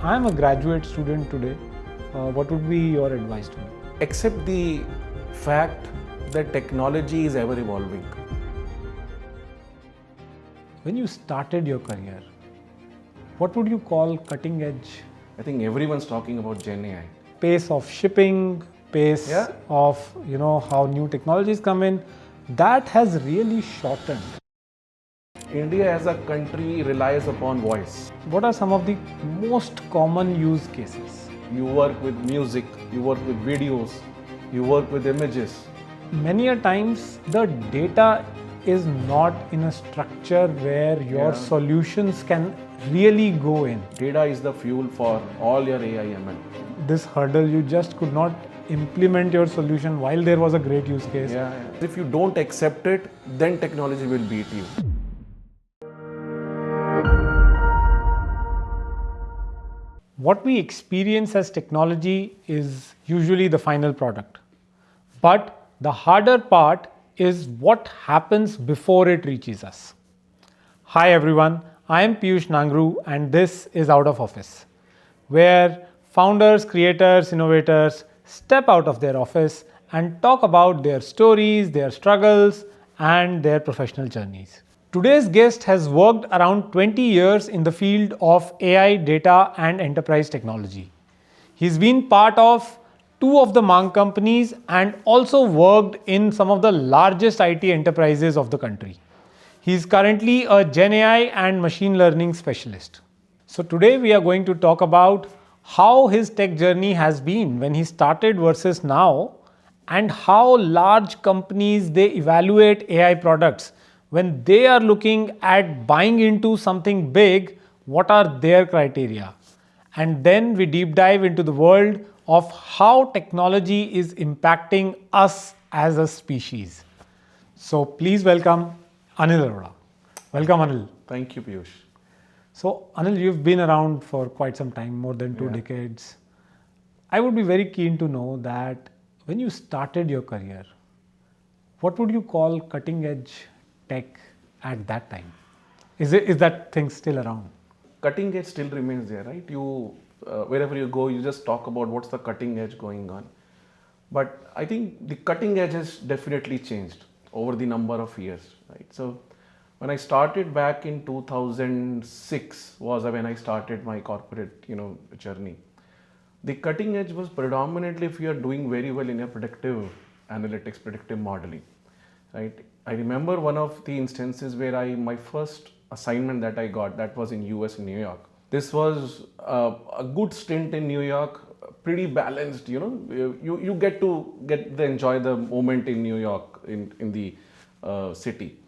I'm a graduate student today. What would be your advice to me? Accept the fact that technology is ever evolving. When you started your career, what would you call cutting edge? I think everyone's talking about Gen AI. Pace of shipping, pace Yeah. of how new technologies come in, that has really shortened. India as a country relies upon voice. What are some of the most common use cases? You work with music, you work with videos, you work with images. Many a times the data is not in a structure where your solutions can really go in. Data is the fuel for all your AI ML. This hurdle, you just could not implement your solution while there was a great use case. If you don't accept it, then technology will beat you. What we experience as technology is usually the final product. But the harder part is what happens before it reaches us. Hi everyone, I am Piyush Nangru and this is Out of Office, where founders, creators, innovators step out of their office and talk about their stories, their struggles, and their professional journeys. Today's guest has worked around 20 years in the field of AI, data, and enterprise technology. He's been part of two of the Mang companies and also worked in some of the largest IT enterprises of the country. He's currently a Gen AI and machine learning specialist. So today we are going to talk about how his tech journey has been when he started versus now, and how large companies they evaluate AI products when they are looking at buying into something big. What are their criteria? And then we deep dive into the world of how technology is impacting us as a species. So please welcome Anil Arora. Welcome, Anil. Thank you, Piyush. So Anil, you've been around for quite some time, more than 2 decades. I would be very keen to know that when you started your career, what would you call cutting edge tech at that time? Is that thing still around? Cutting edge still remains there, right? Wherever you go, you just talk about what's the cutting edge going on. But I think the cutting edge has definitely changed over the number of years, right? So when I started back in 2006 was when I started my corporate, journey. The cutting edge was predominantly if you are doing very well in your predictive analytics, predictive modeling, right? I remember one of the instances where my first assignment that I got, that was in US, in New York. This was a good stint in New York, pretty balanced, you get to enjoy the moment in New York, in the city.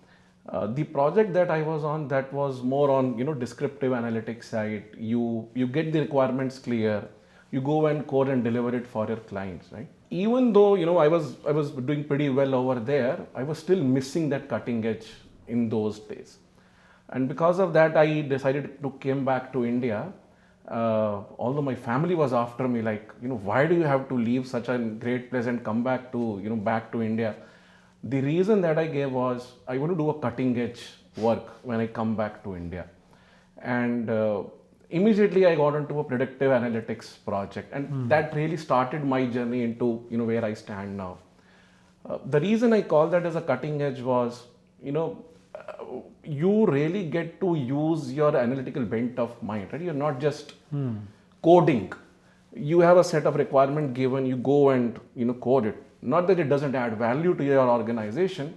The project that I was on, that was more on, descriptive analytics side. You get the requirements clear, you go and code and deliver it for your clients, right? Even though, I was doing pretty well over there, I was still missing that cutting edge in those days. And because of that, I decided to came back to India. Although my family was after me, like, why do you have to leave such a great place and come back to, back to India? The reason that I gave was I want to do a cutting edge work when I come back to India. And immediately I got into a predictive analytics project, and that really started my journey into, where I stand now. The reason I call that as a cutting edge was, you really get to use your analytical bent of mind, right? You're not just coding. You have a set of requirement given, you go and code it. Not that it doesn't add value to your organization,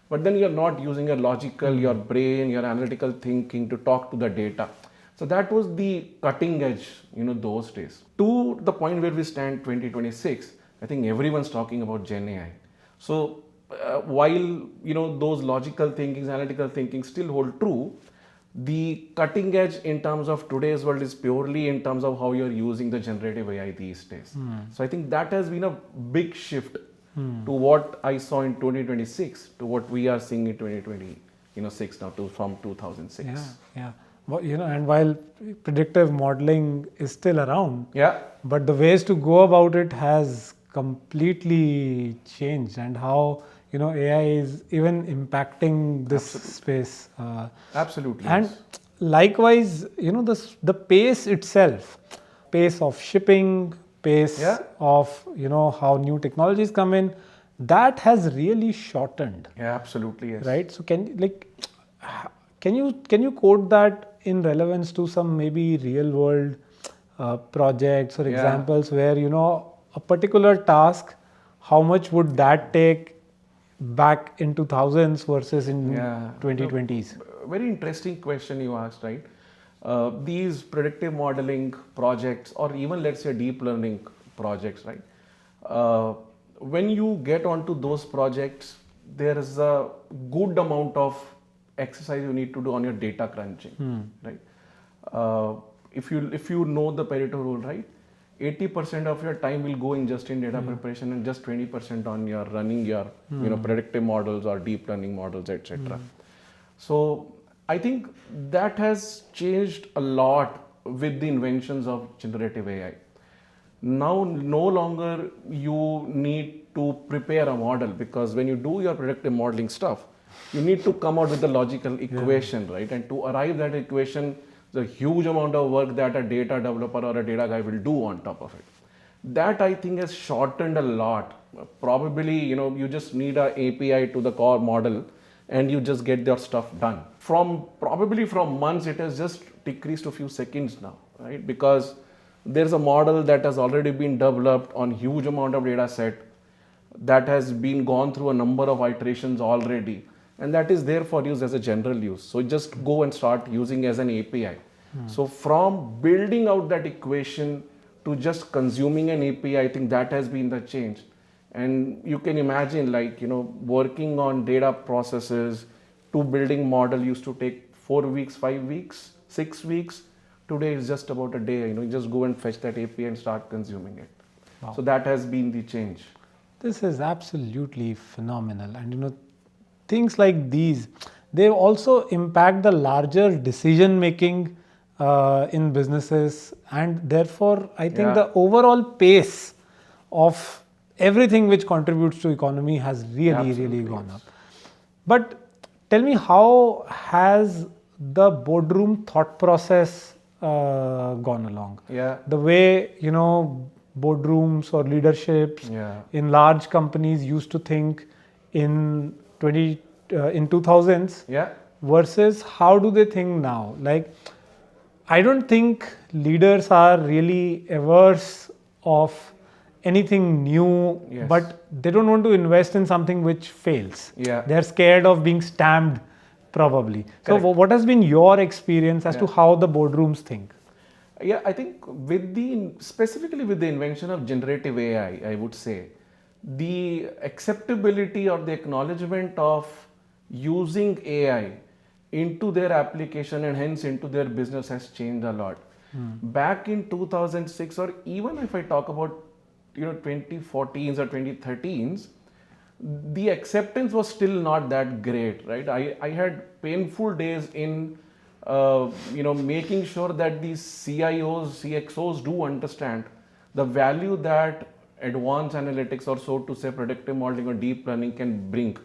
but then you're not using your logical, your brain, your analytical thinking to talk to the data. So that was the cutting edge, those days. To the point where we stand 2026, I think everyone's talking about Gen AI. So while those logical thinkings, analytical thinkings still hold true, the cutting edge in terms of today's world is purely in terms of how you're using the generative AI these days. So I think that has been a big shift to what I saw in 2026 to what we are seeing in 2026 now, from 2006. Yeah. Well, and while predictive modeling is still around, but the ways to go about it has completely changed, and how AI is even impacting this space. Absolutely. And likewise, the pace itself. pace of shipping, pace Yeah. of how new technologies come in, that has really shortened. Yeah, absolutely, yes. Right? So can you quote that in relevance to some maybe real world projects or Yeah. examples where a particular task, how much would that take back in 2000s versus in Yeah. 2020s? Very interesting question you asked, right? These predictive modeling projects, or even let's say deep learning projects, right? When you get onto those projects, there is a good amount of exercise you need to do on your data crunching, right? If you know the Pareto rule, right? 80% of your time will go in just in data preparation, and just 20% on your running your predictive models or deep learning models, etc. So I think that has changed a lot with the inventions of generative AI. Now no longer you need to prepare a model, because when you do your predictive modeling stuff, you need to come out with a logical equation, right? And to arrive that equation, the huge amount of work that a data developer or a data guy will do on top of it. That I think has shortened a lot. Probably, you just need a API to the core model and you just get your stuff done. Probably from months, it has just decreased to a few seconds now, right? Because there's a model that has already been developed on huge amount of data set that has been gone through a number of iterations already, and that is there for use as a general use. So just go and start using as an API. So from building out that equation to just consuming an API, I think that has been the change. And you can imagine, working on data processes to building model used to take 4 weeks, 5 weeks, 6 weeks. Today is just about a day. You just go and fetch that API and start consuming it. Wow. So that has been the change. This is absolutely phenomenal. And things like these, they also impact the larger decision making in businesses, and therefore I think the overall pace of everything which contributes to economy has really gone up. But tell me, how has the boardroom thought process gone along? Yeah. The way boardrooms or leaderships in large companies used to think in 2000s versus how do they think now? Like, I don't think leaders are really averse of anything new, but they don't want to invest in something which fails. They're scared of being stamped, probably. Correct. So what has been your experience as to how the boardrooms think? Yeah, I think specifically with the invention of generative AI, I would say the acceptability or the acknowledgement of using AI into their application and hence into their business has changed a lot. Back in 2006, or even if I talk about 2014s or 2013s, the acceptance was still not that great, right? I had painful days in making sure that these CIOs, CXOs do understand the value that advanced analytics, or so to say predictive modeling or deep learning, can bring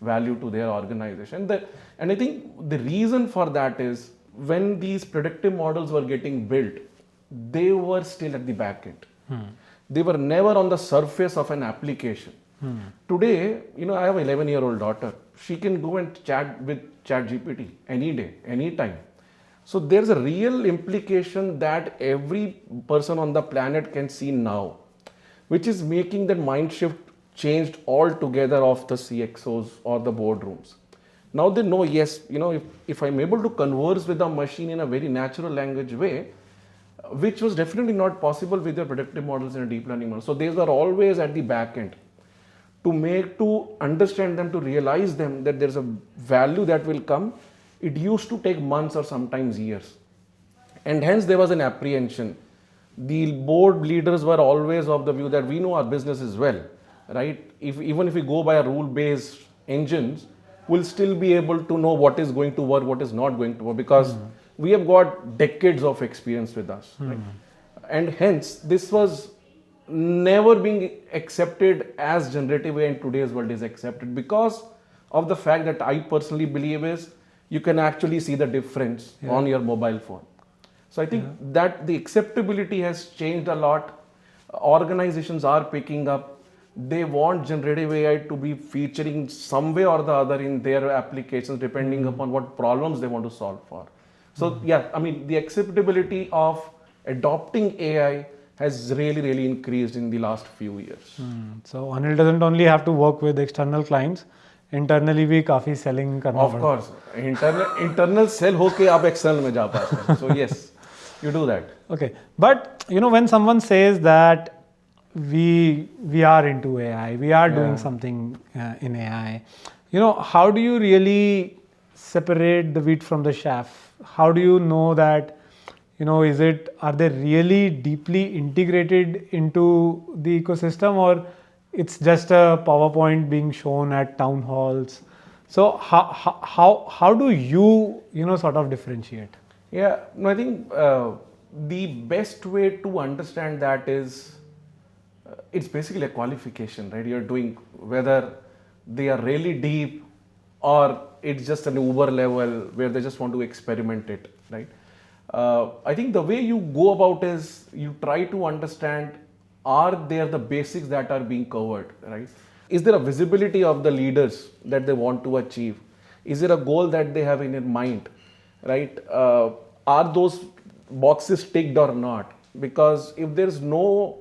value to their organization. And I think the reason for that is, when these predictive models were getting built, they were still at the back end. They were never on the surface of an application. Today, I have an 11-year-old daughter. She can go and chat with ChatGPT any day, anytime. So there's a real implication that every person on the planet can see now, which is making that mind shift changed altogether of the CXOs or the boardrooms. Now they know, yes, if I'm able to converse with a machine in a very natural language way, which was definitely not possible with your predictive models and deep learning models. So these are always at the back end to understand them, to realize them, that there's a value that will come. It used to take months or sometimes years. And hence there was an apprehension. The board leaders were always of the view that we know our business is well, right? Even if we go by a rule-based engines, we'll still be able to know what is going to work, what is not going to work, because we have got decades of experience with us, right? And hence this was never being accepted as generative AI in today's world is accepted, because of the fact that I personally believe is you can actually see the difference on your mobile phone. So I think that the acceptability has changed a lot. Organizations are picking up. They want generative AI to be featuring some way or the other in their applications, depending upon what problems they want to solve for. So yeah, I mean, the acceptability of adopting AI has really increased in the last few years. So Anil doesn't only have to work with external clients, internally भी काफी selling करना Of पड़ता course, internal sell होके आप external में जा पाते हैं. So yes, you do that. Okay, but when someone says that we are into AI, we are doing something in AI, how do you really separate the wheat from the chaff? How do you know that are they really deeply integrated into the ecosystem, or it's just a PowerPoint being shown at town halls? So how do you sort of differentiate? Yeah, no, I think the best way to understand that is it's basically a qualification, right? You're doing whether they are really deep or it's just an Uber level where they just want to experiment it, right? I think the way you go about is you try to understand, are there the basics that are being covered, right? Is there a visibility of the leaders that they want to achieve? Is there a goal that they have in their mind, right? Are those boxes ticked or not? Because if there's no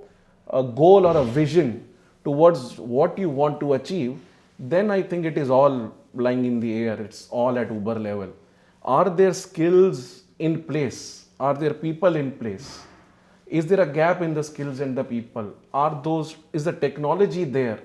goal or a vision towards what you want to achieve, then I think it is all lying in the air. It's all at Uber level. Are there skills in place? Are there people in place? Is there a gap in the skills and the people? Is the technology there?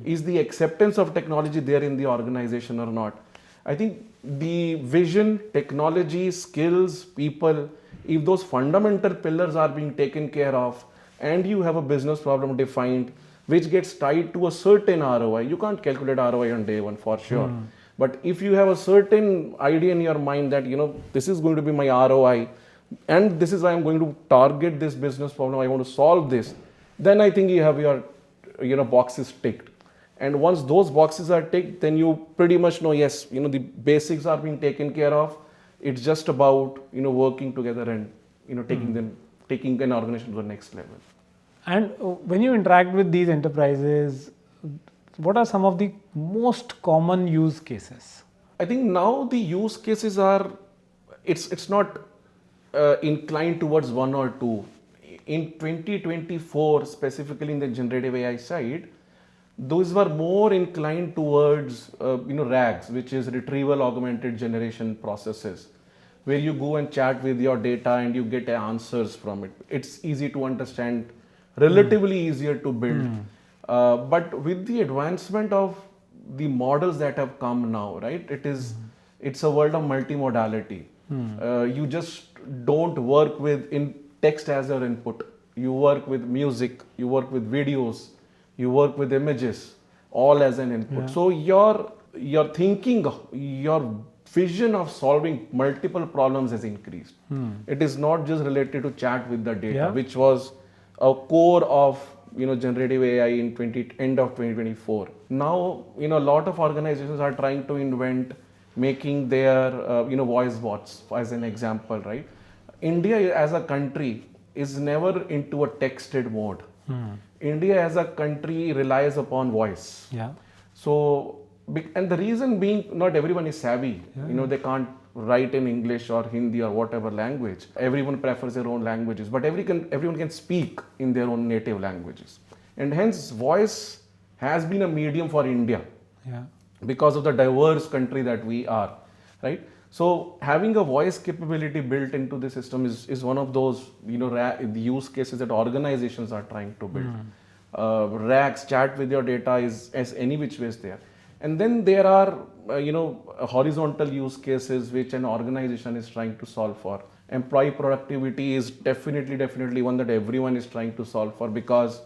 Is the acceptance of technology there in the organization or not? I think the vision, technology, skills, people, if those fundamental pillars are being taken care of and you have a business problem defined which gets tied to a certain ROI, you can't calculate ROI on day one for sure. But if you have a certain idea in your mind that, this is going to be my ROI and this is why I'm going to target this business problem, I want to solve this, then I think you have your, boxes ticked. And once those boxes are ticked, then you pretty much know, yes, the basics are being taken care of. It's just about, working together and, taking an organization to the next level. And when you interact with these enterprises, what are some of the most common use cases? I think now the use cases are, it's not inclined towards one or two. In 2024, specifically in the generative AI side, those were more inclined towards, RAGs, which is retrieval augmented generation processes, where you go and chat with your data and you get answers from it. It's easy to understand, relatively easier to build. But with the advancement of the models that have come now, right? It's a world of multimodality. You just don't work with in text as your input. You work with music, you work with videos, you work with images, all as an input. Yeah. So your thinking, your vision of solving multiple problems has increased. It is not just related to chat with the data, which was a core of generative AI in end of 2024. Now a lot of organizations are trying to invent making their voice bots, as an example, right? India as a country is never into a texted mode. India as a country relies upon voice. Yeah. So, and the reason being, not everyone is savvy. They can't write in English or Hindi or whatever language. Everyone prefers their own languages, but everyone can speak in their own native languages. And hence, voice has been a medium for India. Yeah. Because of the diverse country that we are, right? So having a voice capability built into the system is one of those the use cases that organizations are trying to build. RAGs, chat with your data, is as any which ways there. And then there are horizontal use cases which an organization is trying to solve for. Employee productivity is definitely one that everyone is trying to solve for, because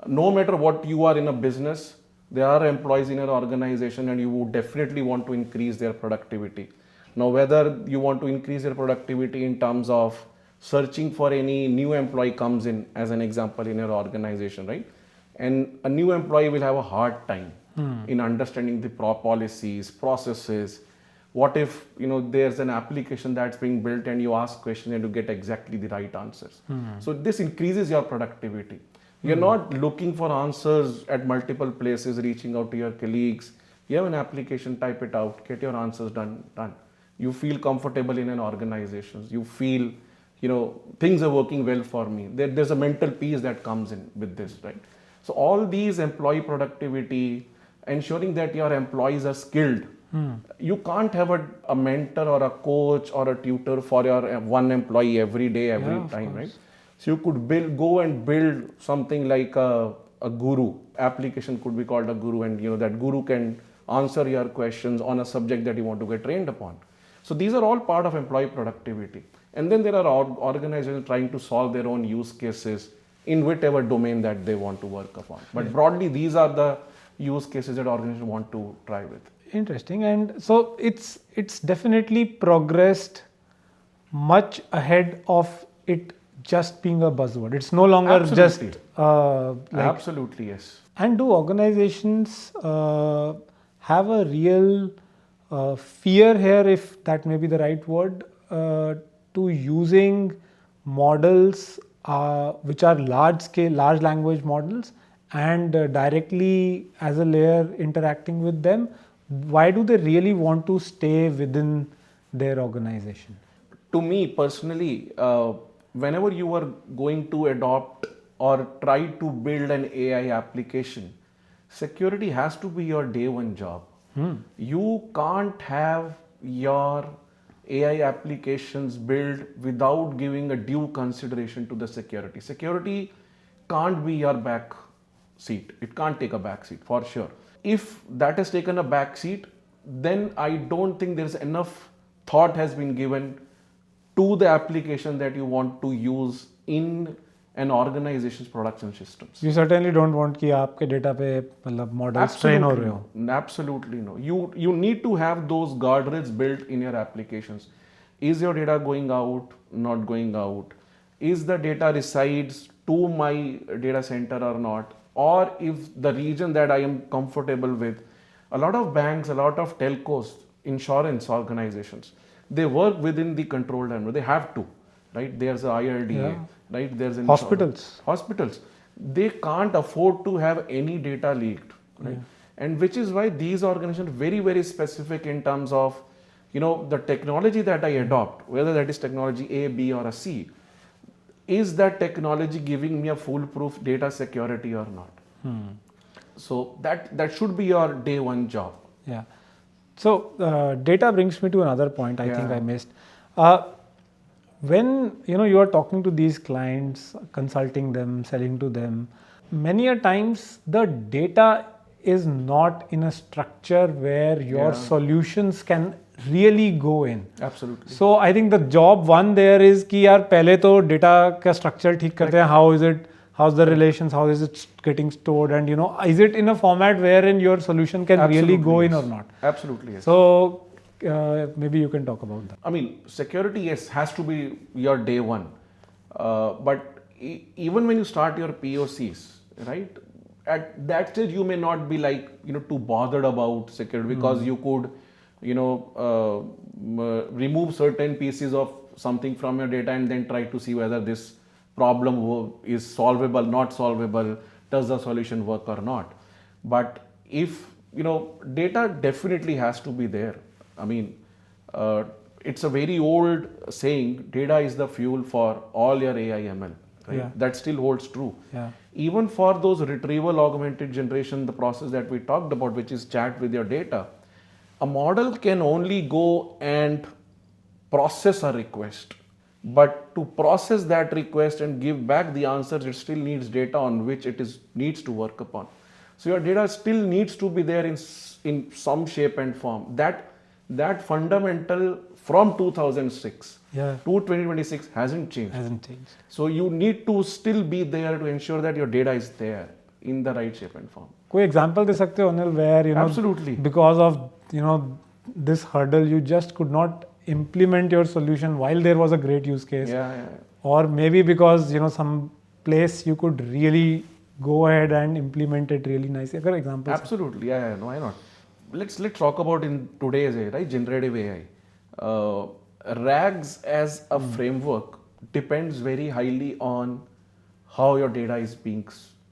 no matter what you are in a business, there are employees in an organization and you would definitely want to increase their productivity. Now, whether you want to increase their productivity in terms of searching for any new employee comes in, as an example, in your organization, right? And a new employee will have a hard time in understanding the policies, processes, What if there's an application that's being built and you ask questions and you get exactly the right answers? So this increases your productivity. You're not looking for answers at multiple places, reaching out to your colleagues. You have an application, type it out, get your answers done. You feel comfortable in an organization. You feel, things are working well for me. There's a mental peace that comes in with this, right? So all these employee productivity, ensuring that your employees are skilled. You can't have a mentor or a coach or a tutor for your one employee every day, every time, right? So you could go and build something like a guru. Application could be called a guru, and that guru can answer your questions on a subject that you want to get trained upon. So these are all part of employee productivity. And then there are organizations trying to solve their own use cases in whatever domain that they want to work upon. But broadly, these are the use cases that organizations want to try with. Interesting. And so it's definitely progressed much ahead of it just being a buzzword. It's no longer Absolutely. just Absolutely, yes. And do organizations have a real fear here, if that may be the right word, to using models which are large language models, and directly as a layer interacting with them? Why do they really want to stay within their organization? To me personally, whenever you are going to adopt or try to build an AI application, security has to be your day one job. You can't have your AI applications built without giving a due consideration to the security. Security can't be your back seat. It can't take a back seat for sure. If that has taken a back seat, then I don't think there's enough thought has been given to the application that you want to use in an organization's production systems. You certainly don't want कि आपके data पे मतलब models train हो रहे हो. Absolutely no. You need to have those guardrails built in your applications. Is your data going out, not going out? Is the data resides to my data center or not? Or if the region that I am comfortable with, a lot of banks, a lot of telcos, insurance organizations, they work within the controlled environment. They have to, right? There's a IRDA, right? There's hospitals. They can't afford to have any data leaked, right? And which is why these organizations are very, very specific in terms of, the technology that I adopt, whether that is technology A, B, or a C. Is that technology giving me a foolproof data security or not? So that should be your day one job. Yeah. So data brings me to another point I think I missed. When you are talking to these clients, consulting them, selling to them, many a times the data is not in a structure where your solutions can really go in. Absolutely. So I think the job one there is कि यार पहले तो data का structure ठीक करते हैं. How is it? How's the relations? How is it getting stored? And is it in a format wherein your solution can really go in or not? Absolutely, yes. So maybe you can talk about that. I mean, security, yes, has to be your day one. But even when you start your POCs, right, at that stage you may not be too bothered about security, because you could remove certain pieces of something from your data and then try to see whether this problem is solvable, not solvable, does the solution work or not. But if data definitely has to be there. I mean, it's a very old saying, data is the fuel for all your AI ML, right? That still holds true. Even for those retrieval augmented generation, the process that we talked about, which is chat with your data, a model can only go and process a request. But to process that request and give back the answers, it still needs data on which it needs to work upon. So your data still needs to be there in some shape and form. That fundamental from 2006 to 2026 hasn't changed. So you need to still be there to ensure that your data is there in the right shape and form. कोई example दे सकते हो Anil, where Absolutely. because of this hurdle you just could not implement your solution while there was a great use case, or maybe because some place you could really go ahead and implement it really nicely. For example, absolutely, no, why not? let's talk about in today's AI, right? Generative AI. RAGs as a framework depends very highly on how your data is being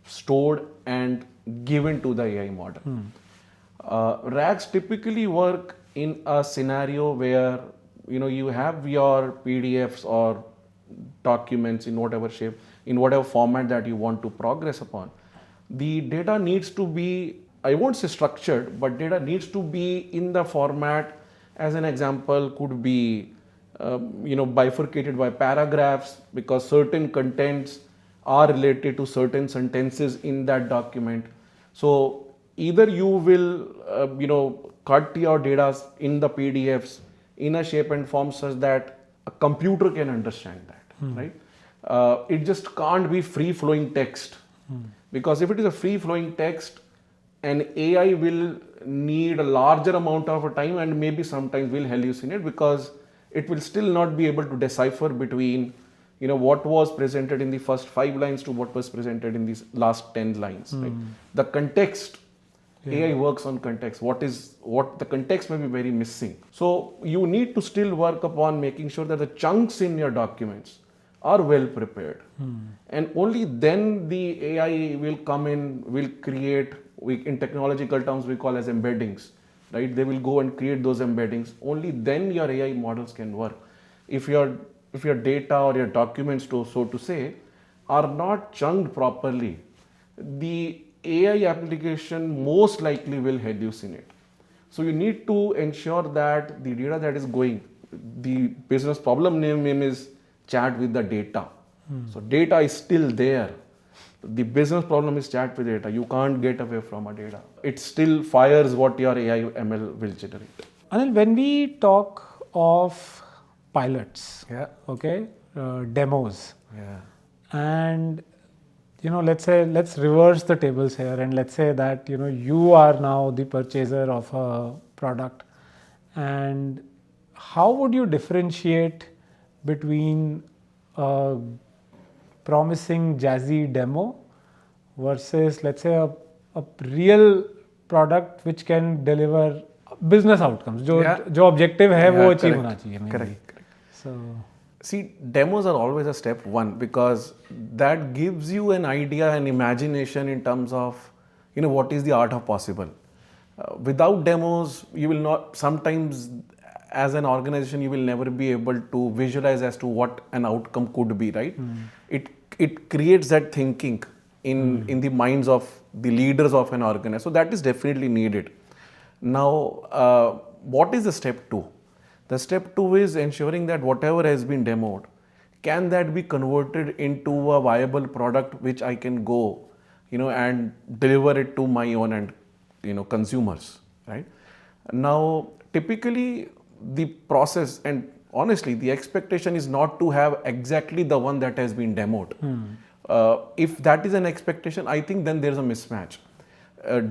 stored and given to the AI model. RAGs typically work in a scenario where you have your PDFs or documents in whatever shape, in whatever format that you want to progress upon. The data needs to be, I won't say structured, but data needs to be in the format. As an example, could be bifurcated by paragraphs, because certain contents are related to certain sentences in that document. So either you will cut your data in the PDFs in a shape and form such that a computer can understand that, right? It just can't be free flowing text, because if it is a free flowing text, an AI will need a larger amount of time and maybe sometimes will hallucinate, because it will still not be able to decipher between what was presented in the first 5 lines to what was presented in these last 10 lines, right? The context, AI works on context. What the context may be very missing. So you need to still work upon making sure that the chunks in your documents are well prepared. And only then the AI will come in, will create, in technological terms we call as embeddings, right? They will go and create those embeddings. Only then your AI models can work. If your data or your documents, so to say, are not chunked properly, the AI application most likely will hallucinate. So you need to ensure that the data that is going, the business problem name is chat with the data. So data is still there. The business problem is chat with data. You can't get away from a data. It still fires what your AI ML will generate. Anil, when we talk of pilots, Yeah. okay, demos, Yeah. and let's reverse the tables here, and let's say that you are now the purchaser of a product, and how would you differentiate between a promising jazzy demo versus, let's say, a real product which can deliver business outcomes, जो objective है वो achieve होना चाहिए mainly. Correct. So See, demos are always a step one, because that gives you an idea and imagination in terms of what is the art of possible. Without demos, you will not, sometimes as an organization you will never be able to visualize as to what an outcome could be, right? It creates that thinking in the minds of the leaders of an organization. So that is definitely needed. Now, what is the step two? The step two is ensuring that whatever has been demoed, can that be converted into a viable product which I can go, and deliver it to my own and consumers, right? Now, typically the process, and honestly, the expectation is not to have exactly the one that has been demoed. If that is an expectation, I think then there's a mismatch.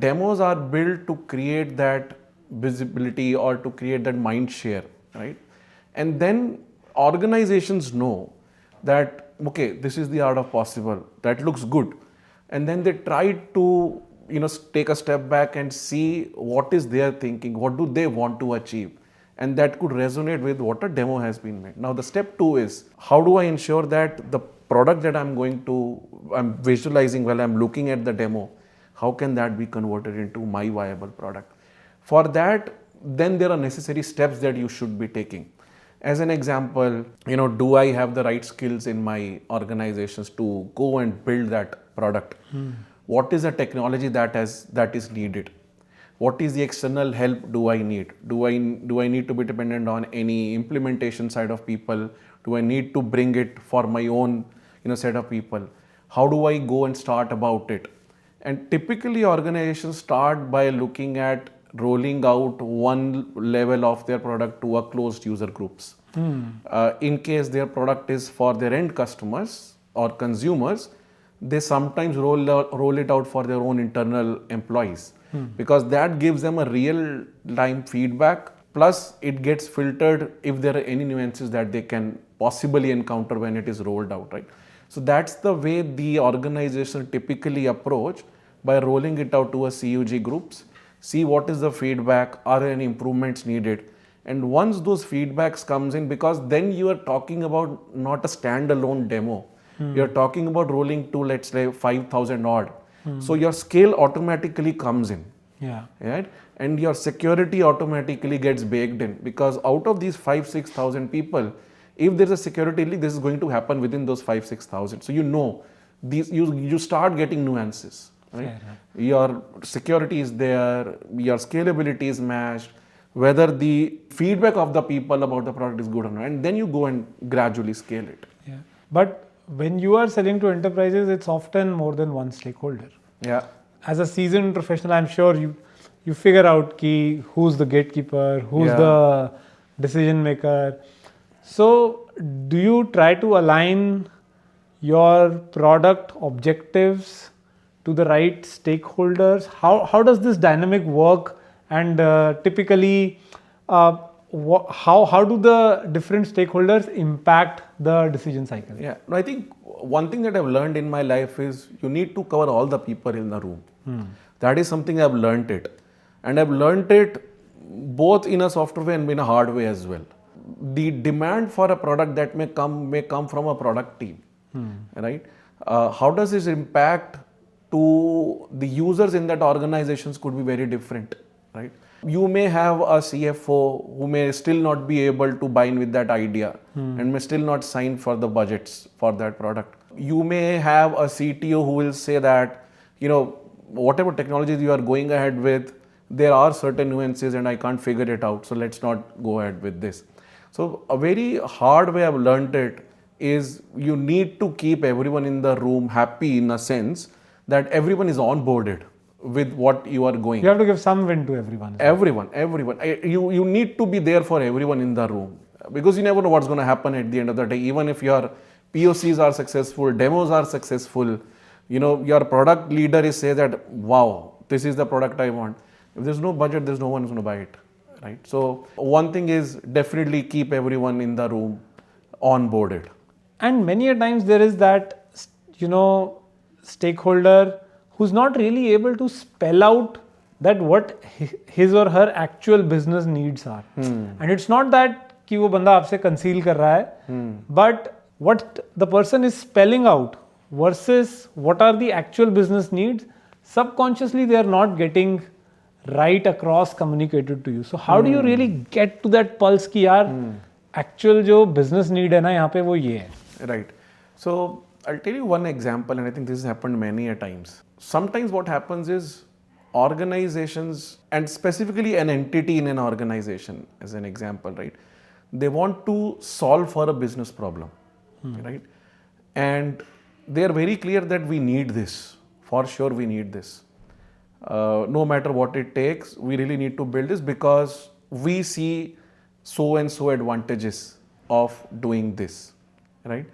Demos are built to create that visibility or to create that mind share, right? And then organizations know that, okay, this is the art of possible, that looks good. And then they try to take a step back and see what is their thinking, what do they want to achieve, and that could resonate with what a demo has been made. Now the step two is, how do I ensure that the product that I'm visualizing while I'm looking at the demo, how can that be converted into my viable product? For that, then there are necessary steps that you should be taking. As an example, do I have the right skills in my organizations to go and build that product? What is the technology that is needed? What is the external help do I need? Do I need to be dependent on any implementation side of people? Do I need to bring it for my own set of people? How do I go and start about it? And typically organizations start by looking at rolling out one level of their product to a closed user groups. In case their product is for their end customers or consumers, they sometimes roll it out for their own internal employees, because that gives them a real time feedback, plus it gets filtered if there are any nuances that they can possibly encounter when it is rolled out, right? So that's the way the organization typically approach, by rolling it out to a CUG groups. see what is the feedback, are there any improvements needed. And once those feedbacks comes in, because then you are talking about not a standalone demo, you're talking about rolling to, let's say, 5,000 odd. So your scale automatically comes in. Yeah. Right? And your security automatically gets baked in, because out of these 5,000-6,000 people, if there's a security leak, this is going to happen within those 5,000-6,000. So these you start getting nuances. Right? Your security is there, your scalability is matched, whether the feedback of the people about the product is good or not, and then you go and gradually scale it. Yeah. But when you are selling to enterprises, it's often more than one stakeholder. Yeah. As a seasoned professional, I'm sure you figure out who's the gatekeeper, who's Yeah. the decision maker. So do you try to align your product objectives to the right stakeholders? How does this dynamic work? And typically, how do the different stakeholders impact the decision cycle? Yeah, no, I think one thing that I've learned in my life is you need to cover all the people in the room. That is something I've learned it. And I've learned it both in a software way and in a hard way as well. The demand for a product that may come from a product team, right? How does this impact to the users in that organizations could be very different, right? You may have a CFO who may still not be able to buy in with that idea and may still not sign for the budgets for that product. You may have a CTO who will say that, whatever technologies you are going ahead with, there are certain nuances and I can't figure it out, so let's not go ahead with this. So a very hard way I've learned it is you need to keep everyone in the room happy, in a sense that everyone is onboarded with what you are going. You have to give some win to everyone. Everyone. You need to be there for everyone in the room, because you never know what's going to happen at the end of the day. Even if your POCs are successful, demos are successful, your product leader is say that, wow, this is the product I want. If there's no budget, there's no one who's going to buy it, right? So one thing is definitely keep everyone in the room onboarded. And many a times there is that, stakeholder who's not really able to spell out that what his or her actual business needs are. And it's not that कि वो बंदा आपसे conceal कर रहा है, but what the person is spelling out versus what are the actual business needs, subconsciously they are not getting right across communicated to you. So how do you really get to that pulse कि यार actual जो business need है ना यहाँ पे वो ये है. Right. So I'll tell you one example, and I think this has happened many a times. Sometimes what happens is organizations, and specifically an entity in an organization as an example, right? They want to solve for a business problem, right? And they are very clear that we need this. For sure we need this. No matter what it takes, we really need to build this because we see so and so advantages of doing this, right?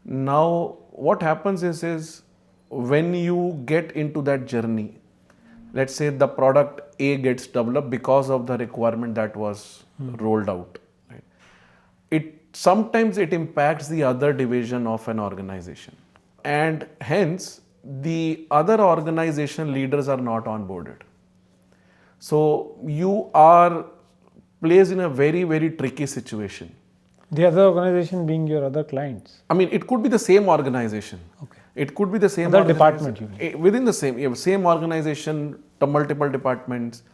Now, what happens is when you get into that journey, let's say the product A gets developed because of the requirement that was rolled out, right? Sometimes it impacts the other division of an organization, and hence the other organization leaders are not onboarded. So you are placed in a very, very tricky situation. The other organization being your other clients. I mean, it could be the same organization. Okay. It could be the same other department. Within the same organization, multiple departments.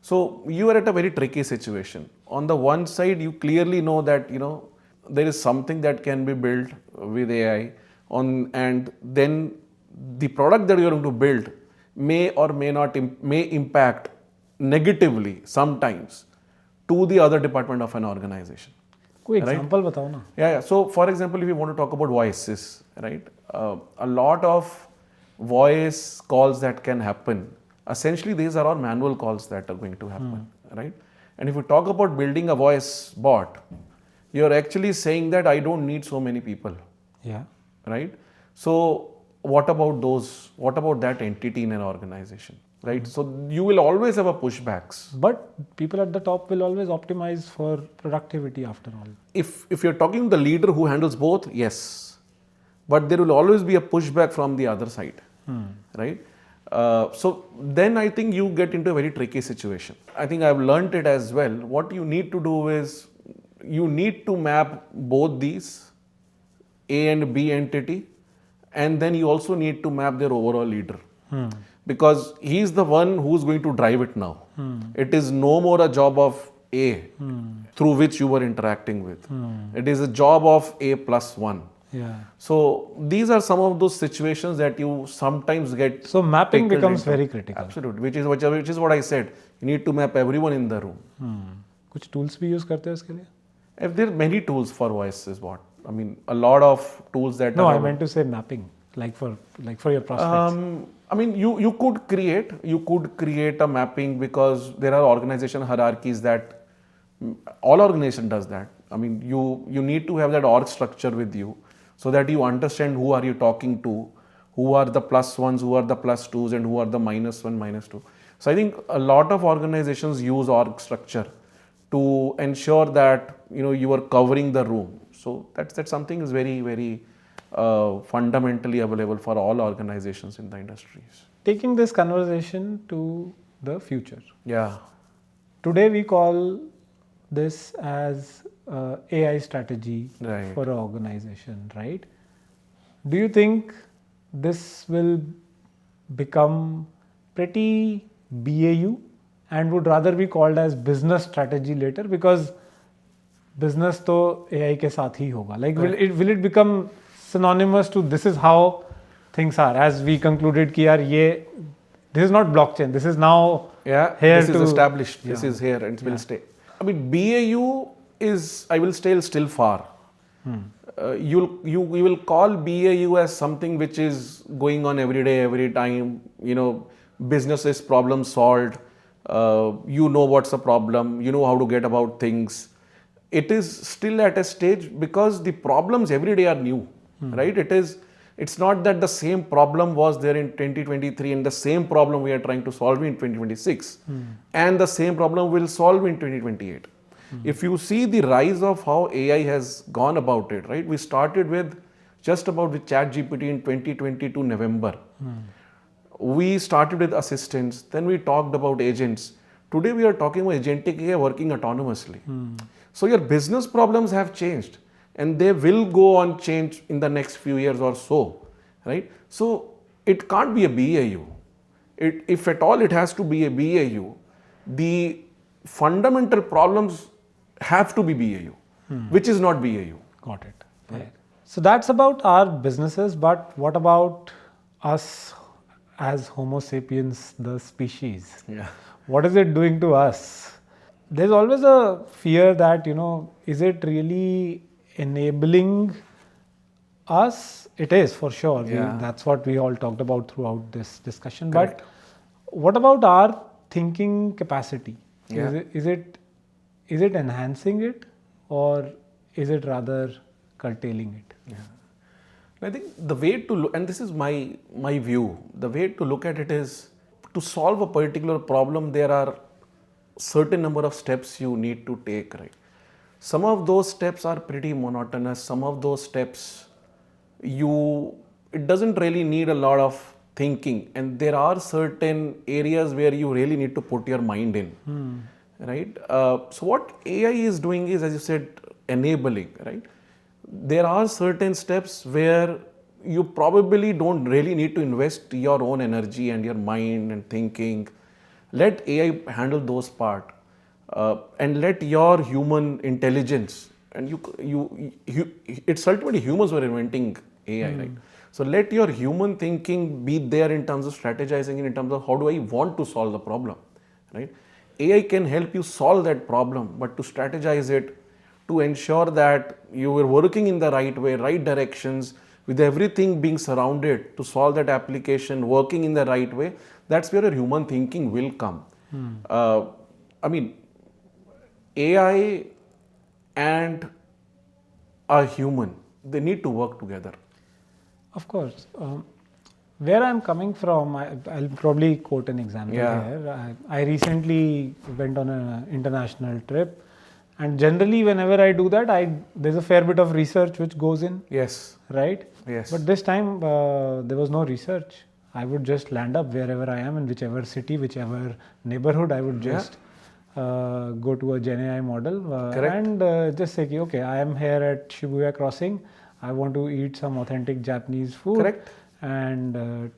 So you are at a very tricky situation. On the one side, you clearly know that there is something that can be built with AI, and then the product that you are going to build may or may not impact negatively sometimes to the other department of an organization. कोई example बताओ ना. Yeah. So, for example, if you want to talk about voices, right? A lot of voice calls that can happen. Essentially, these are all manual calls that are going to happen, right? And if you talk about building a voice bot, you're actually saying that I don't need so many people. Yeah. Right? So, what about those? What about that entity in an organization? Right? So you will always have a pushbacks. But people at the top will always optimize for productivity after all. If you're talking to the leader who handles both, yes. But there will always be a pushback from the other side. Right? So then I think you get into a very tricky situation. I think I've learned it as well. What you need to do is you need to map both these A and B entity, and then you also need to map their overall leader. Because he's the one who's going to drive it now. It is no more a job of A through which you were interacting with. It is a job of A plus one. Yeah. So these are some of those situations that you sometimes get. So mapping tackled becomes into. very critical. Absolutely, which is what I said. You need to map everyone in the room. कुछ tools भी use करते हैं इसके लिए? If there are many tools for voice, is what I mean. A lot of tools that. No, are I meant to say mapping, like for your prospects. I mean, you could create a mapping, because there are organization hierarchies that all organization does that. I mean, you need to have that org structure with you, so that you understand who are you talking to, who are the plus ones, who are the plus twos, and who are the minus one, minus two. So I think a lot of organizations use org structure to ensure that you are covering the room. So that's something is very, very fundamentally available for all organizations in the industries. Taking this conversation to the future. Yeah. Today we call this as AI strategy Right. for an organization, right? Do you think this will become pretty BAU and would rather be called as business strategy later, because business तो AI के साथ ही होगा? Like will it become synonymous to this is how things are, as we concluded कि यार ये this is not blockchain, this is now Yeah, here this is to established. This is here and it will stay. I mean, BAU is, I will say, still far. You will call BAU as something which is going on every day, every time. Businesses problem solved. You know what's the problem. You know how to get about things. It is still at a stage, because the problems every day are new, right? It's not that the same problem was there in 2023 and the same problem we are trying to solve in 2026 and the same problem will solve in 2028. If you see the rise of how AI has gone about it, right? We started with just about with ChatGPT in 2022 November. We started with assistants, then we talked about agents. Today we are talking about agentic AI working autonomously. So your business problems have changed, and they will go on change in the next few years or so, right? So it can't be a BAU. If at all it has to be a BAU, the fundamental problems have to be BAU, which is not BAU. Got it. Right. So that's about our businesses, but what about us as Homo sapiens, the species? Yeah. What is it doing to us? There's always a fear that, is it really enabling us? It is, for sure. Yeah. That's what we all talked about throughout this discussion. Correct. But what about our thinking capacity? Yeah. Is it enhancing it, or is it rather curtailing it? Yeah. I think the way to look, and this is my view, the way to look at it is, to solve a particular problem, there are certain number of steps you need to take, right? Some of those steps are pretty monotonous. Some of those steps, it doesn't really need a lot of thinking. And there are certain areas where you really need to put your mind in, right? So what AI is doing is, as you said, enabling, right? There are certain steps where you probably don't really need to invest your own energy and your mind and thinking. Let AI handle those part, and let your human intelligence, and it's ultimately humans who are inventing AI, right? So let your human thinking be there in terms of strategizing and in terms of how do I want to solve the problem, right? AI can help you solve that problem, but to strategize it, to ensure that you are working in the right way, right directions, with everything being surrounded to solve that application, working in the right way, that's where your human thinking will come. I mean, AI and a human, they need to work together. Of course. Where I'm coming from, I'll probably quote an example here. I recently went on an international trip, and generally whenever I do that, there's a fair bit of research which goes in. Yes. Right? Yes. But this time there was no research. I would just land up wherever I am in whichever city, whichever neighborhood. I would just go to a Gen AI model and just say, okay, I am here at Shibuya Crossing. I want to eat some authentic Japanese food. Correct. And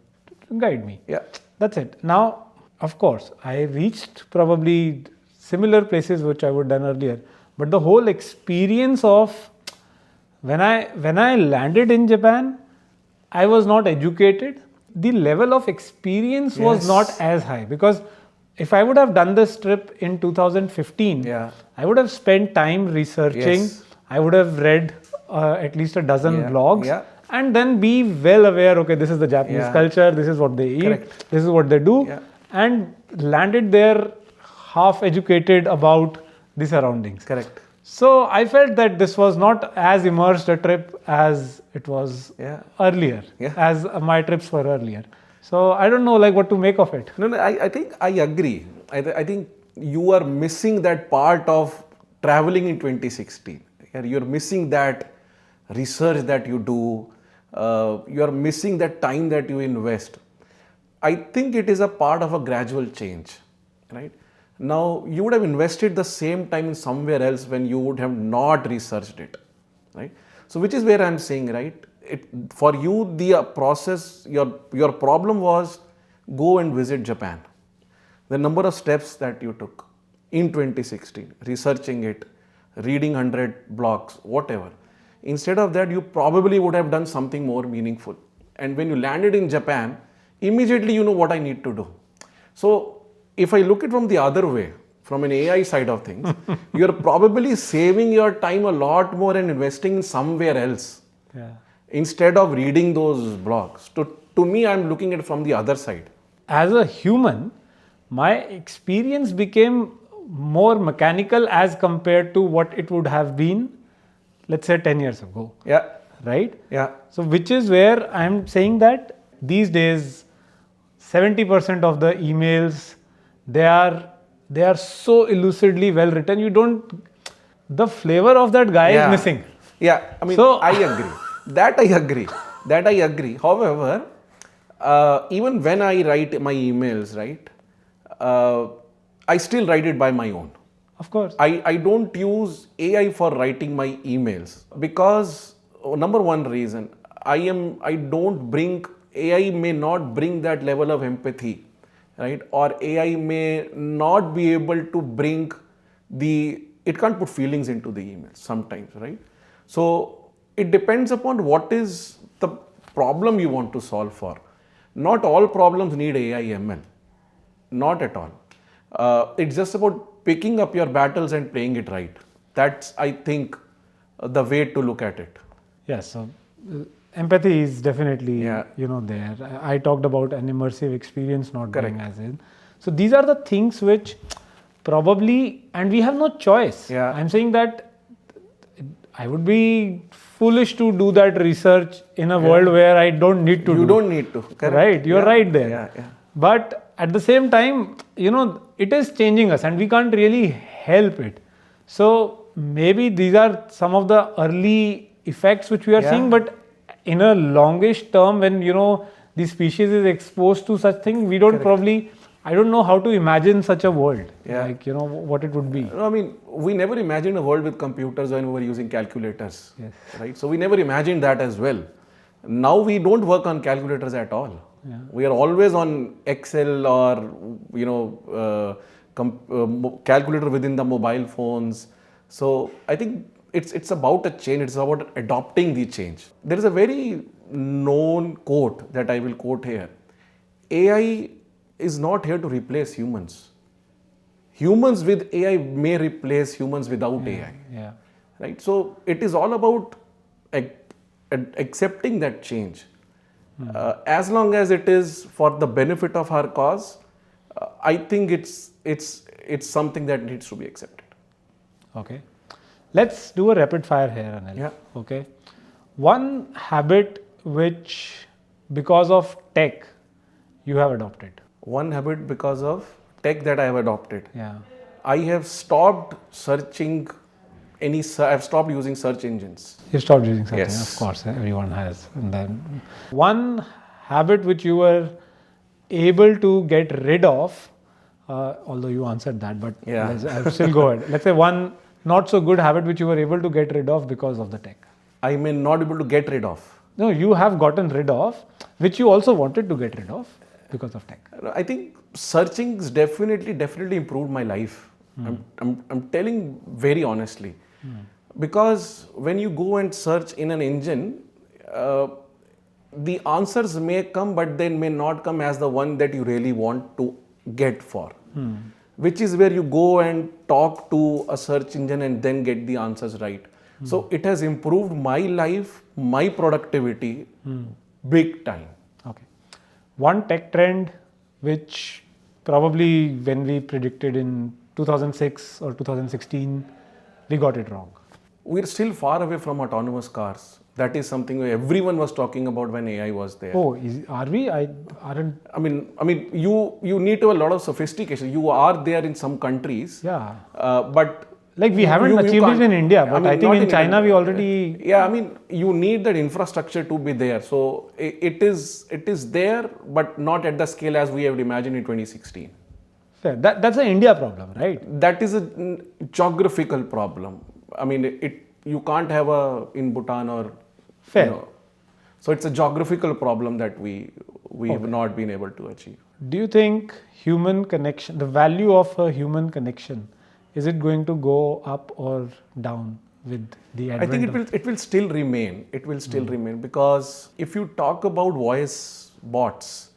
guide me. Yeah. That's it. Now, of course, I reached probably similar places which I would done earlier, but the whole experience of when I landed in Japan, I was not educated. The level of experience was not as high, because if I would have done this trip in 2015, I would have spent time researching. I would have read at least a dozen blogs and then be well aware, okay, this is the Japanese culture, this is what they eat, this is what they do, and landed there half educated about the surroundings. Correct. So I felt that this was not as immersed a trip as it was earlier, as my trips were earlier. So I don't know like what to make of it. No, I think I agree. I think you are missing that part of traveling in 2016. You're missing that research that you do. You are missing that time that you invest. I think it is a part of a gradual change, right? Now, you would have invested the same time in somewhere else when you would have not researched it, right? So, which is where I'm saying, right? For you, the process, your problem was go and visit Japan. The number of steps that you took in 2016, researching it, reading 100 blogs, whatever. Instead of that, you probably would have done something more meaningful. And when you landed in Japan, immediately you know what I need to do. So, if I look at it from the other way, from an AI side of things, you're probably saving your time a lot more and investing in somewhere else. Instead of reading those blogs. To me, I'm looking at it from the other side. As a human, my experience became more mechanical as compared to what it would have been, let's say 10 years ago. Right? So which is where I'm saying that these days, 70% of the emails, they are so elucidly well written. You don't, the flavor of that guy is missing. I mean, so, I agree. That I agree. However, even when I write my emails, right, I still write it by my own. Of course. I don't use AI for writing my emails because number one reason, AI may not bring that level of empathy, right? Or AI may not be able to bring it can't put feelings into the emails sometimes, right? So it depends upon what is the problem you want to solve for. Not all problems need AI ML. Not at all. It's just about picking up your battles and playing it right. That's, I think, the way to look at it. Yes. So empathy is definitely, there. I talked about an immersive experience not being as in. So these are the things which probably, and we have no choice. I'm saying that I would be foolish to do that research in a world where I don't need to. You don't need to. Correct. Right. You're right there. But at the same time, it is changing us and we can't really help it. So maybe these are some of the early effects which we are seeing, but in a longish term, when the species is exposed to such thing, we don't probably, I don't know how to imagine such a world, like what it would be. No, I mean, we never imagined a world with computers when we were using calculators, right? So we never imagined that as well. Now we don't work on calculators at all. We are always on Excel or calculator within the mobile phones. So I think it's about a change. It's about adopting the change. There is a very known quote that I will quote here. AI is not here to replace humans. Humans with AI may replace humans without AI. Right? So it is all about accepting that change. As long as it is for the benefit of our cause, I think it's something that needs to be accepted. Okay. Let's do a rapid fire here, Anil. Okay. One habit which, because of tech, you have adopted. One habit because of tech that I have adopted. I have stopped searching I've stopped using search engines. You stopped using search engines, of course, everyone has. And then one habit which you were able to get rid of, although you answered that, but Yeah. I'll still go ahead. Let's say one not so good habit which you were able to get rid of because of the tech. I may not be able to get rid of. No, you have gotten rid of, which you also wanted to get rid of because of tech. I think searching has definitely improved my life. I'm telling very honestly. Because when you go and search in an engine, the answers may come, but they may not come as the one that you really want to get for. Which is where you go and talk to a search engine and then get the answers right. So it has improved my life, my productivity, big time. Okay. One tech trend which probably when we predicted in 2006 or 2016, we got it wrong. We're still far away from autonomous cars. That is something everyone was talking about when AI was there. Oh, are we? I aren't. I mean, you need to have a lot of sophistication. You are there in some countries. Yeah. But like we haven't achieved it in India, but I think in China we already. Yeah, I mean, you need that infrastructure to be there. So it is there, but not at the scale as we have imagined in 2016. Fair. That's an India problem, right? That is a geographical problem. I mean, you can't have a in Bhutan or. Fair. You know, so it's a geographical problem that we have not been able to achieve. Do you think human connection, the value of a human connection, is it going to go up or down with the advent? I think it will still remain. It will still remain because if you talk about voice bots,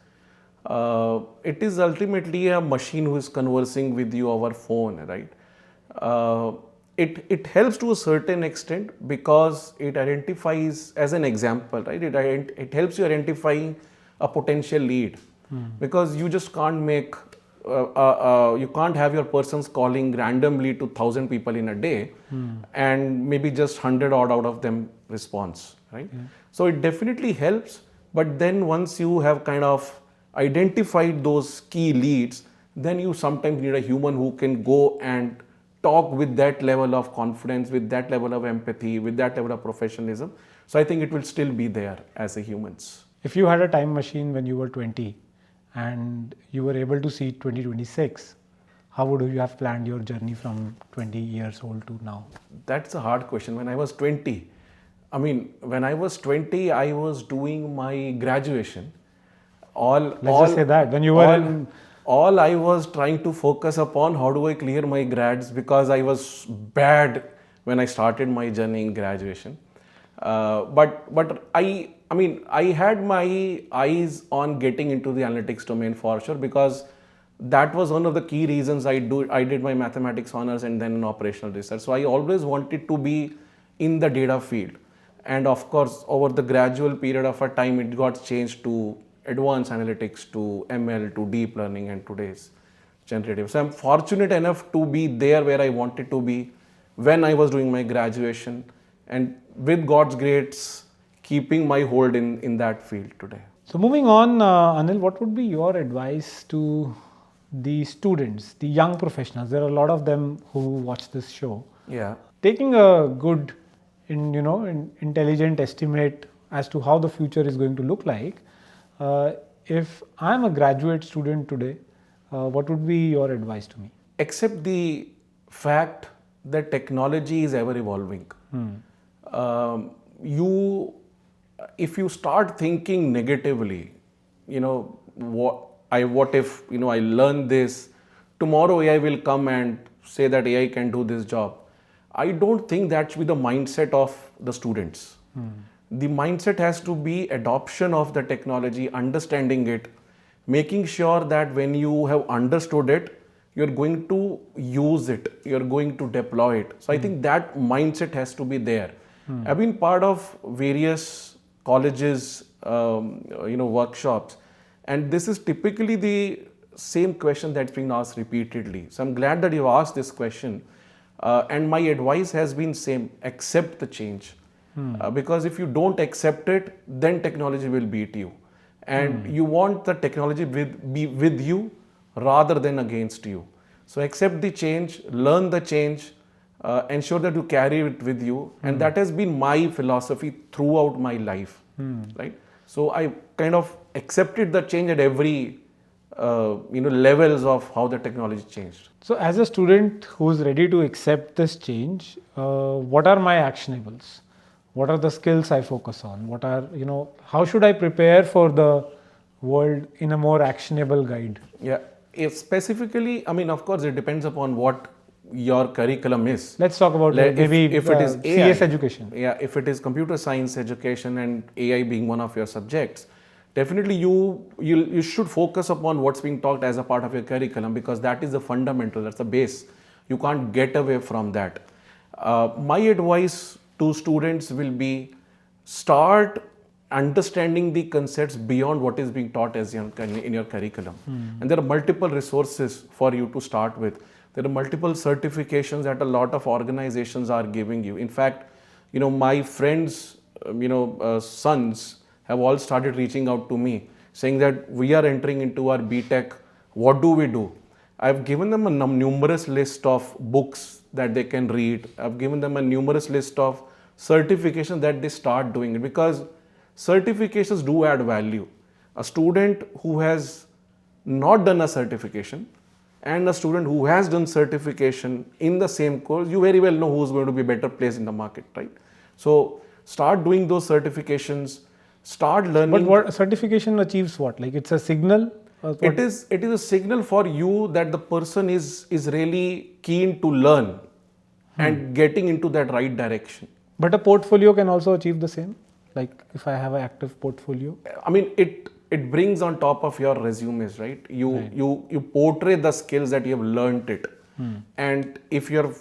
it is ultimately a machine who is conversing with you over phone, right? It helps to a certain extent because it identifies, as an example, right? It helps you identify a potential lead because you just can't make you can't have your persons calling randomly to 1,000 people in a day and maybe just 100 odd out of them response, right? So it definitely helps, but then once you have kind of identified those key leads, then you sometimes need a human who can go and talk with that level of confidence, with that level of empathy, with that level of professionalism. So I think it will still be there as a humans. If you had a time machine when you were 20 and you were able to see 2026, how would you have planned your journey from 20 years old to now? That's a hard question. When I was 20, I mean, when I was 20, I was doing my graduation. Let's just say that when you were all I was trying to focus upon, how do I clear my grads, because I was bad when I started my journey in graduation. But I mean, I had my eyes on getting into the analytics domain for sure, because that was one of the key reasons I did my mathematics honors and then operational research. So I always wanted to be in the data field. And of course, over the gradual period of a time, it got changed to advanced analytics, to ML, to deep learning, and today's generative. So I'm fortunate enough to be there where I wanted to be when I was doing my graduation, and with God's grace, keeping my hold in that field today. So moving on, Anil, what would be your advice to the students, the young professionals? There are a lot of them who watch this show. Yeah. Taking a good, intelligent estimate as to how the future is going to look like. If I'm a graduate student today, what would be your advice to me? Accept the fact that technology is ever evolving. If you start thinking negatively, what if I learn this, tomorrow AI will come and say that AI can do this job. I don't think that should be the mindset of the students. The mindset has to be adoption of the technology, understanding it, making sure that when you have understood it, you're going to use it, you're going to deploy it. So I think that mindset has to be there. I've been part of various colleges, workshops, and this is typically the same question that's being asked repeatedly. So I'm glad that you asked this question. And my advice has been same: accept the change. Because if you don't accept it, then technology will beat you. And you want the technology be with you rather than against you. So accept the change, learn the change, ensure that you carry it with you. And that has been my philosophy throughout my life. Right? So I kind of accepted the change at every levels of how the technology changed. So, as a student who's ready to accept this change, what are my actionables? What are the skills I focus on? What are, how should I prepare for the world in a more actionable guide? Yeah, if specifically, I mean, of course, it depends upon what your curriculum is. Let's talk about maybe if it is AI, CS education. Yeah, if it is computer science education and AI being one of your subjects, definitely you should focus upon what's being taught as a part of your curriculum, because that is the fundamental, that's the base. You can't get away from that. My advice to students will be, start understanding the concepts beyond what is being taught as in your curriculum. And there are multiple resources for you to start with. There are multiple certifications that a lot of organizations are giving you. In fact, my friends, sons have all started reaching out to me saying that we are entering into our BTech. What do we do? I've given them a numerous list of books that they can read. I've given them a numerous list of certifications that they start doing it, because certifications do add value. A student who has not done a certification and a student who has done certification in the same course, you very well know who's going to be better placed in the market, right? So start doing those certifications, start learning. But what certification achieves what? Like it's a signal? It is a signal for you that the person is really keen to learn and getting into that right direction. But a portfolio can also achieve the same? Like if I have an active portfolio? I mean, it brings on top of your resumes, right? You portray the skills that you have learned it. And if you're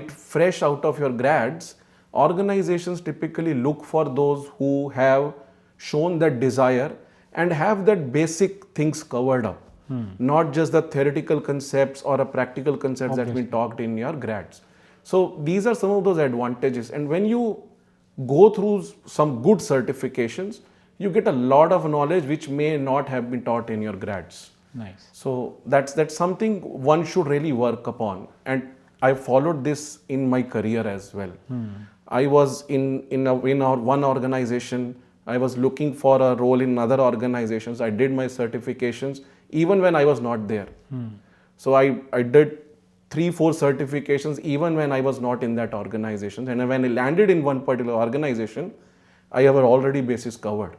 fresh out of your grads, organizations typically look for those who have shown that desire and have that basic things covered up, not just the theoretical concepts or a practical concepts that's been talked in your grads. So these are some of those advantages. And when you go through some good certifications, you get a lot of knowledge which may not have been taught in your grads. Nice. So that's something one should really work upon. And I followed this in my career as well. I was in our one organization. I was looking for a role in other organizations. I did my certifications even when I was not there. So I did 3-4 certifications even when I was not in that organization. And when I landed in one particular organization, I have already basis covered,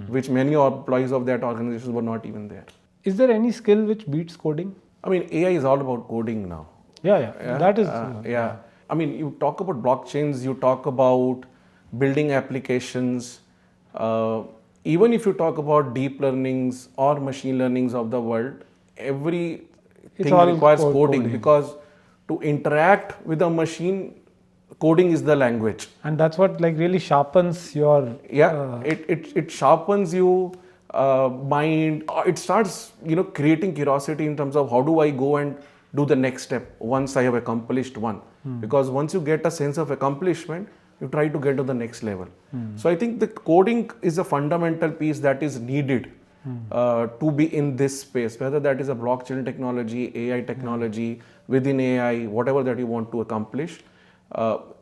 which many employees of that organization were not even there. Is there any skill which beats coding? I mean, AI is all about coding now. Yeah. That is. Yeah. I mean, you talk about blockchains, you talk about building applications. Even if you talk about deep learnings or machine learnings of the world, everything requires coding, because to interact with a machine, coding is the language. And that's what like really sharpens your... It sharpens you mind. It starts creating curiosity in terms of how do I go and do the next step once I have accomplished one. Because once you get a sense of accomplishment, you try to get to the next level. So I think the coding is a fundamental piece that is needed to be in this space, whether that is a blockchain technology, AI technology, within AI, whatever that you want to accomplish.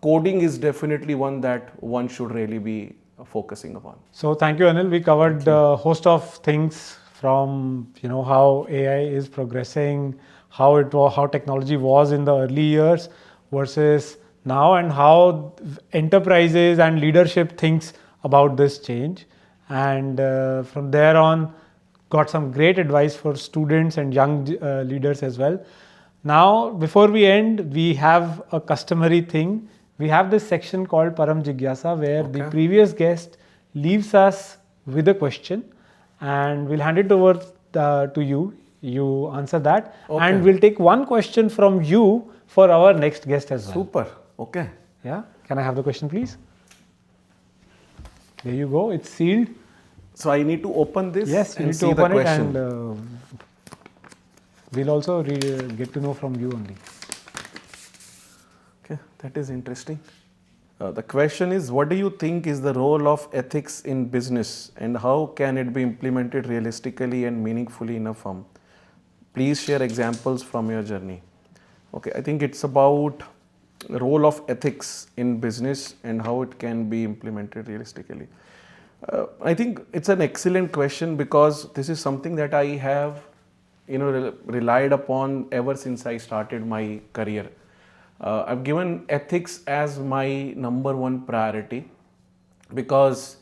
Coding is definitely one that one should really be focusing upon. So thank you, Anil. We covered a host of things from how AI is progressing, how technology was in the early years versus now, and how enterprises and leadership thinks about this change. And from there on, got some great advice for students and young leaders as well. Now, before we end, we have a customary thing. We have this section called Param Jigyasa, where the previous guest leaves us with a question, and we'll hand it over to you. You answer that, and we'll take one question from you for our next guest as well. Super. Okay. Yeah. Can I have the question, please? There you go. It's sealed. So I need to open this. Yes, you need to open it, and we'll also get to know from you only. Okay, that is interesting. The question is, what do you think is the role of ethics in business, and how can it be implemented realistically and meaningfully in a firm? Please share examples from your journey. Okay, I think it's about the role of ethics in business and how it can be implemented realistically. I think it's an excellent question, because this is something that I have relied upon ever since I started my career. I've given ethics as my number one priority, because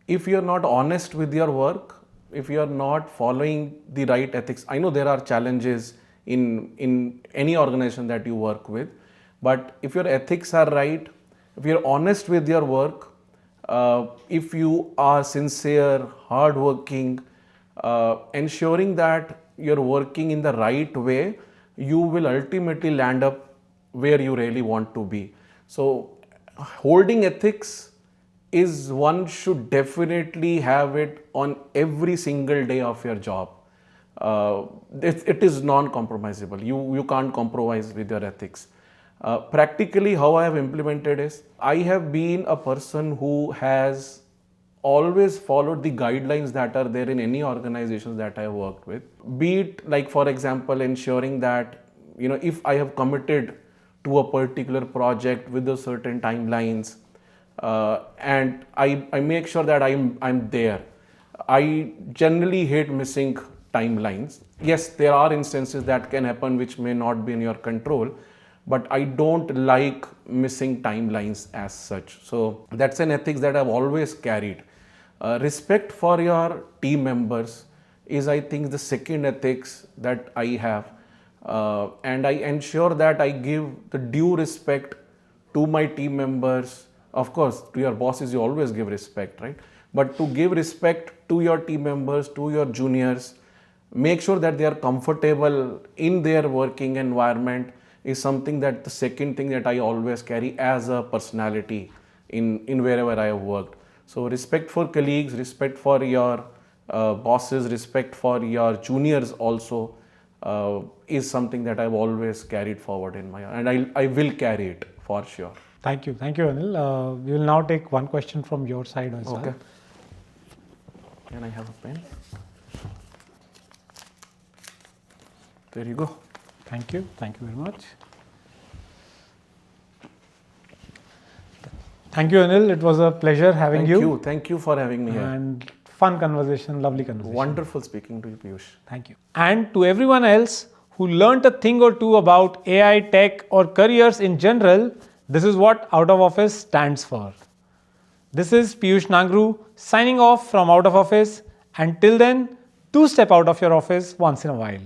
if you're not honest with your work, if you're not following the right ethics, I know there are challenges in any organization that you work with, but if your ethics are right, if you're honest with your work, if you are sincere, hardworking, ensuring that you're working in the right way, you will ultimately land up where you really want to be. So, holding ethics is one should definitely have it on every single day of your job. It is non-compromisable. You can't compromise with your ethics. Practically, how I have implemented is, I have been a person who has always followed the guidelines that are there in any organizations that I have worked with. Be it, like, for example, ensuring that, if I have committed to a particular project with a certain timelines, and I make sure that I'm there. I generally hate missing timelines. Yes, there are instances that can happen which may not be in your control, but I don't like missing timelines as such. So that's an ethics that I've always carried. Respect for your team members is, I think, the second ethics that I have. And I ensure that I give the due respect to my team members. Of course, to your bosses, you always give respect, right? But to give respect to your team members, to your juniors, make sure that they are comfortable in their working environment is something that the second thing that I always carry as a personality in wherever I have worked. So respect for colleagues, respect for your bosses, respect for your juniors also is something that I've always carried forward in my, and I will carry it for sure. Thank you, Anil. We will now take one question from your side as well. Okay. Can I have a pen? There you go. Thank you very much. Thank you, Anil. It was a pleasure having you. Thank you for having me here. And fun conversation, lovely conversation. Wonderful speaking to you, Piyush. Thank you. And to everyone else who learnt a thing or two about AI, tech, or careers in general, this is what Out of Office stands for. This is Piyush Nangru signing off from Out of Office. Until then, do step out of your office once in a while.